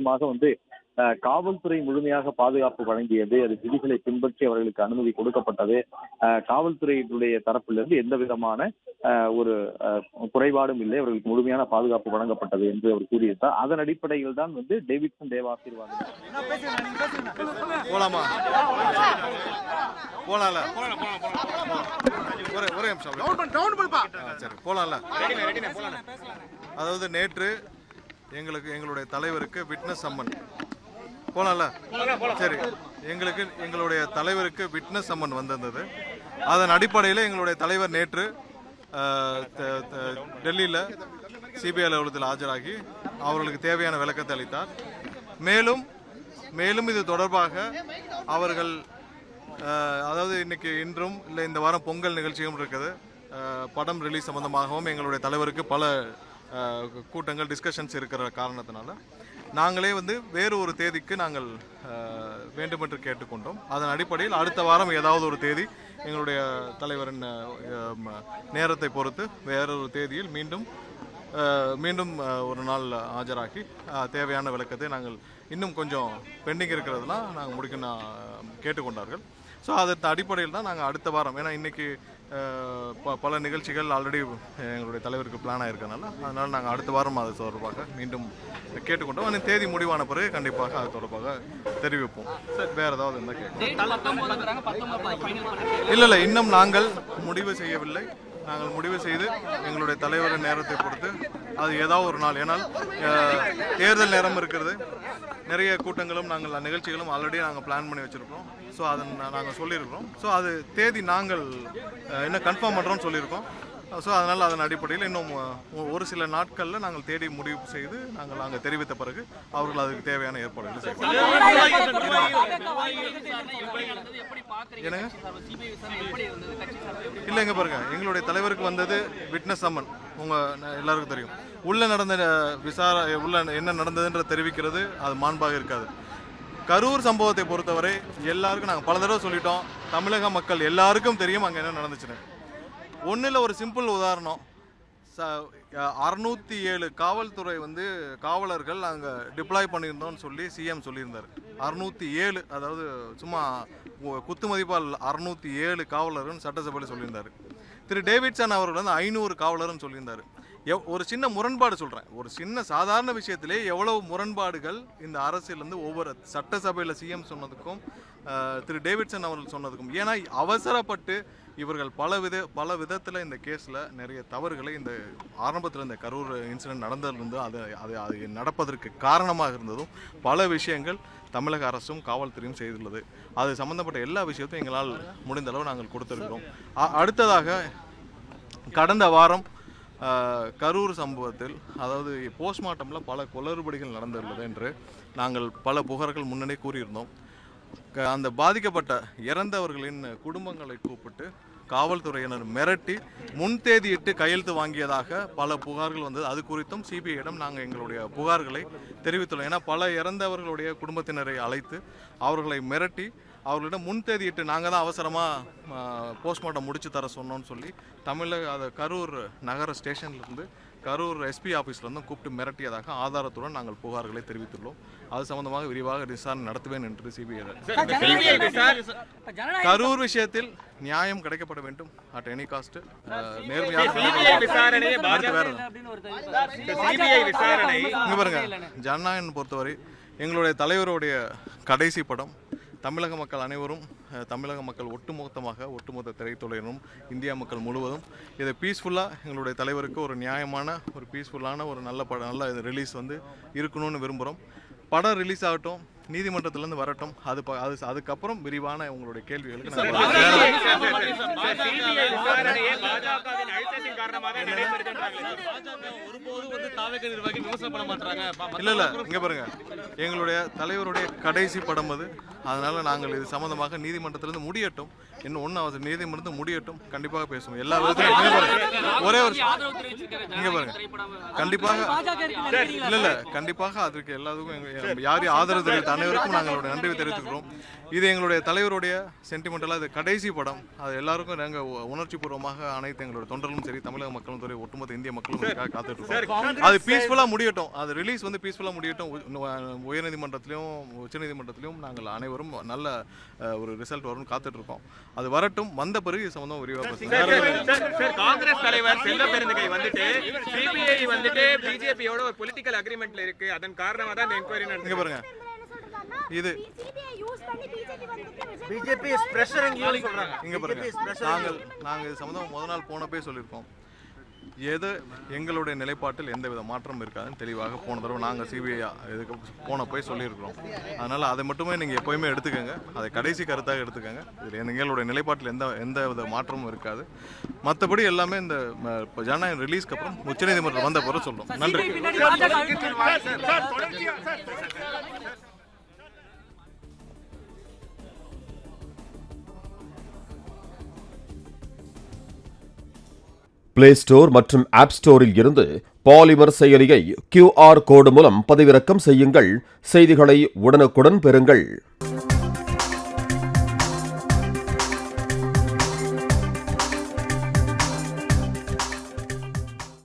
முக்கியமாக காவல்துறை முழுமையாக பாதுகாப்பு வழங்கியது, அது விதிகளை பின்பற்றி அவர்களுக்கு அனுமதி கொடுக்கப்பட்டது. காவல்துறையினுடைய தரப்பிலிருந்து எந்த விதமான ஒரு குறைபாடும் இல்லை, அவர்களுக்கு முழுமையான பாதுகாப்பு வழங்கப்பட்டது என்று அவர் கூறியிருந்தார். அதன் அடிப்படையில் தான் டேவிட்சன் தேவாசீர்வாதம் அதாவது நேற்று எங்களுடைய தலைவருக்கு விட்னஸ் சம்மன் போலாம்ல. சரி, எங்களுடைய தலைவருக்கு விட்னஸ் சம்மன் வந்திருந்தது. அதன் அடிப்படையில் எங்களுடைய தலைவர் நேற்று டெல்லியில் சிபிஐ அலுவலகத்தில் ஆஜராகி அவர்களுக்கு தேவையான விளக்கத்தை அளித்தார். மேலும் இது தொடர்பாக அவர்கள் அதாவது இன்றும் இல்லை இந்த வாரம் பொங்கல் நிகழ்ச்சியும் இருக்குது. படம் ரிலீஸ் சம்பந்தமாகவும் எங்களுடைய தலைவருக்கு பல கூட்டங்கள் டிஸ்கஷன்ஸ் இருக்கிற காரணத்தினால நாங்களே வேறு ஒரு தேதிக்கு நாங்கள் வேண்டுமென்று கேட்டுக்கொண்டோம். அதன் அடிப்படையில் அடுத்த வாரம் ஏதாவது ஒரு தேதி எங்களுடைய தலைவரின் நேரத்தை பொறுத்து வேறொரு தேதியில் மீண்டும் ஒரு நாள் ஆஜராகி தேவையான விளக்கத்தை நாங்கள் இன்னும் கொஞ்சம் பெண்டிங் இருக்கிறதுலாம் நாங்கள் முடிக்கணும் கேட்டுக்கொண்டார்கள். ஸோ அதன் அடிப்படையில் தான் நாங்கள் அடுத்த வாரம், ஏன்னா இன்றைக்கி பல நிகழ்ச்சிகள் ஆல்ரெடி எங்களுடைய தலைவருக்கு பிளான் ஆகிருக்கனால அதனால் நாங்கள் அடுத்த வாரம் அது தொடர்பாக மீண்டும் கேட்டுக்கொண்டோம். அந்த தேதி முடிவான பிறகு கண்டிப்பாக அது தொடர்பாக தெரிவிப்போம். சார், வேறு ஏதாவது இருந்தால் கேட்கலாம். இல்லை, இன்னும் நாங்கள் முடிவு செய்யவில்லை. நாங்கள் முடிவு செய்து எங்களுடைய தலைவரின் நேரத்தை பொறுத்து அது ஏதாவது ஒரு நாள், ஏன்னால் தேர்தல் நேரம் இருக்கிறது, நிறைய கூட்டங்களும் நாங்கள் நிகழ்ச்சிகளும் ஆல்ரெடி நாங்கள் பிளான் பண்ணி வச்சுருக்கோம். ஸோ அதை நாங்கள் சொல்லியிருக்கிறோம். ஸோ அது தேதி நாங்கள் இன்னும் கன்ஃபார்ம் பண்ணுறோம்னு சொல்லியிருக்கோம். ஸோ அதனால் அதன் அடிப்படையில் இன்னும் ஒரு சில நாட்களில் நாங்கள் தேடி முடிவு செய்து நாங்கள் அங்கே தெரிவித்த பிறகு அவர்கள் அதுக்கு தேவையான ஏற்பாடுகள் செய்வாங்க. இல்லைங்க, பாருங்க, எங்களுடைய தலைவருக்கு வந்தது விட்னஸ் சம்மன். எல்லாருக்கும் தெரியும். உள்ள நடந்த உள்ள என்ன நடந்ததுன்ற தெரிவிக்கிறது அது மாண்பாக இருக்காது. கரூர் சம்பவத்தை பொறுத்தவரை எல்லாருக்கும் நாங்கள் பல தடவை சொல்லிட்டோம். தமிழக மக்கள் எல்லாருக்கும் தெரியும் அங்கே என்ன நடந்துச்சுன்னு. ஒன்றில் ஒரு சிம்பிள் உதாரணம், 607 காவல்துறை காவலர்கள் அங்கே டிப்ளாய் பண்ணியிருந்தோம்னு சொல்லி சிஎம் சொல்லியிருந்தார். 607, அதாவது சும்மா குத்து மதிப்பால் 607 காவலர்கள் சட்டசபையில் சொல்லியிருந்தார். திரு டேவிட்சன் அவர்கள் 500 காவலர்னு சொல்லியிருந்தார். ஒரு சின்ன முரண்பாடு சொல்கிறேன், ஒரு சின்ன சாதாரண விஷயத்திலே எவ்வளவு முரண்பாடுகள் இந்த அரசியல் ஒவ்வொரு சட்டசபையில் சிஎம் சொன்னதுக்கும் திரு டேவிட்சன் அவர்கள் சொன்னதுக்கும். ஏன்னா அவசரப்பட்டு இவர்கள் பல விதத்தில் இந்த கேஸில் நிறைய தவறுகளை இந்த ஆரம்பத்தில் இந்த கரூர் இன்சிடென்ட் நடந்ததிலிருந்து அது நடப்பதற்கு காரணமாக இருந்ததும் பல விஷயங்கள் தமிழக அரசும் காவல்துறையும் செய்துள்ளது. அது சம்பந்தப்பட்ட எல்லா விஷயத்தையும் எங்களால் முடிந்தளவு நாங்கள் கொடுத்துருக்கிறோம். அடுத்ததாக கடந்த வாரம் கரூர் சம்பவத்தில், அதாவது போஸ்ட்மார்ட்டமில் பல குளறுபடிகள் நடந்துள்ளது என்று நாங்கள் பல புகார்கள் முன்னே கூறியிருந்தோம். அந்த பாதிக்கப்பட்ட இறந்தவர்களின் குடும்பங்களை கூப்பிட்டு காவல்துறையினர் மிரட்டி முன்தேதியிட்டு கையெழுத்து வாங்கியதாக பல புகார்கள் வந்தது. அது குறித்தும் சிபிஐயிடம் நாங்கள் எங்களுடைய புகார்களை தெரிவித்துள்ளோம். ஏன்னா பல இறந்தவர்களுடைய குடும்பத்தினரை அழைத்து அவர்களை மிரட்டி அவர்களிடம் முன்தேதியிட்டு நாங்கள் தான் அவசரமாக போஸ்ட்மார்ட்டம் முடிச்சு தர சொன்னோன்னு சொல்லி கரூர் நகர ஸ்டேஷன்லேருந்து கரூர் எஸ்பி ஆஃபீஸ்லேருந்து கூப்பிட்டு மிரட்டியதாக ஆதாரத்துடன் நாங்கள் புகார்களை தெரிவித்துள்ளோம். அது சம்பந்தமாக விரிவாக விசாரணை நடத்துவேன் என்று சிபிஐ. கரூர் விஷயத்தில் நியாயம் கிடைக்கப்பட வேண்டும் அட் எனி காஸ்ட். ஜனநாயகம் பொறுத்தவரை எங்களுடைய தலைவருடைய கடைசி படம் தமிழக மக்கள் அனைவரும், தமிழக மக்கள் ஒட்டுமொத்த திரைத்துறையினரும், இந்தியா மக்கள் முழுவதும் இதை பீஸ்ஃபுல்லாக எங்களுடைய தலைவருக்கு ஒரு நியாயமான ஒரு பீஸ்ஃபுல்லான ஒரு நல்ல ரிலீஸ் இருக்கணும்னு விரும்புகிறோம். படம் ரிலீஸ் ஆகட்டும், நீதிமன்றத்திலிருந்து வரட்டும், அதுக்கப்புறம் விரிவான உங்களுடைய கேள்விகளுக்கு இல்ல இங்க பாருங்க, எங்களுடைய தலைவருடைய கடைசி படம் அது. அதனால நாங்கள் இது சம்பந்தமாக நீதிமன்றத்திலிருந்து முடியட்டும், இன்னும் ஒன்றும் அவசரம், நீதிமன்றத்தில் முடியட்டும், கண்டிப்பாக பேசுவோம். எல்லா விதத்திலும் ஒரே ஒரு நீங்க பாருங்க, கண்டிப்பாக இல்ல கண்டிப்பாக அதற்கு எல்லாத்துக்கும் யார் ஆதரவு தெரிவித்த அனைவருக்கும் நாங்களுடைய நன்றி தெரிவித்துக்கிறோம். இது எங்களுடைய தலைவருடைய சென்டிமெண்டலாக இது கடைசி படம். அது எல்லாருக்கும் நாங்கள் உணர்ச்சி பூர்வமாக அனைத்து எங்களுடைய தொண்டர்களும் சரி, தமிழக மக்களும் சரி, ஒட்டுமொத்த இந்திய மக்களும் காத்துட்டு இருக்கோம். அது பீஸ்ஃபுல்லாக முடியட்டும், அது ரிலீஸ் வந்து பீஸ்ஃபுல்லாக முடியட்டும். உயர்நீதிமன்றத்திலும் உச்சநீதிமன்றத்திலும் நாங்கள் அனைவரும் நல்ல ஒரு ரிசல்ட் வரும்னு காத்துட்டு இருக்கோம். அது வரட்டும், வந்த பிறகு இது சம்பந்தம் விரிவாக காங்கிரஸ் தலைவர் செல்வ பெருந்தகை வந்துட்டு சிபிஐ வந்துட்டு பிஜேபியோட ஒரு பொலிட்டிக்கல் அக்ரிமெண்ட்ல இருக்கு, அதன் காரணமா தான் இந்த என்கொயரி நடந்துங்க பாருங்க. இது பிஜேபி இஸ் பிரஷரிங் யூ சொல்றாங்க. இங்க பாருங்க, நாங்கள் இது சம்பந்தம் முதல் நாள் போனப்பே சொல்லியிருக்கோம். எது எங்களுடைய நிலைப்பாட்டில் எந்தவித மாற்றம் இருக்காதுன்னு தெளிவாக போன தடவை நாங்கள் சிபிஐ இதுக்கு போய் சொல்லியிருக்கிறோம். அதனால் அதை மட்டுமே நீங்கள் எப்போயுமே எடுத்துக்கோங்க, அதை கடைசி கருத்தாக எடுத்துக்கோங்க. இதில் எங்களுடைய நிலைப்பாட்டில் எந்த வித மாற்றமும் இருக்காது. மற்றபடி எல்லாமே இந்த ஜனநாயகம் ரிலீஸ்க்கு அப்புறம் உச்சநீதிமன்றம் வந்த பிறகு சொல்கிறோம். நன்றி. பிளே ஸ்டோர் மற்றும் ஆப் ஸ்டோரில் இருந்து பாலிமர் செயலியை QR கோடு மூலம் பதிவிறக்கம் செய்யுங்கள். செய்திகளை உடனுக்குடன் பெறுங்கள்.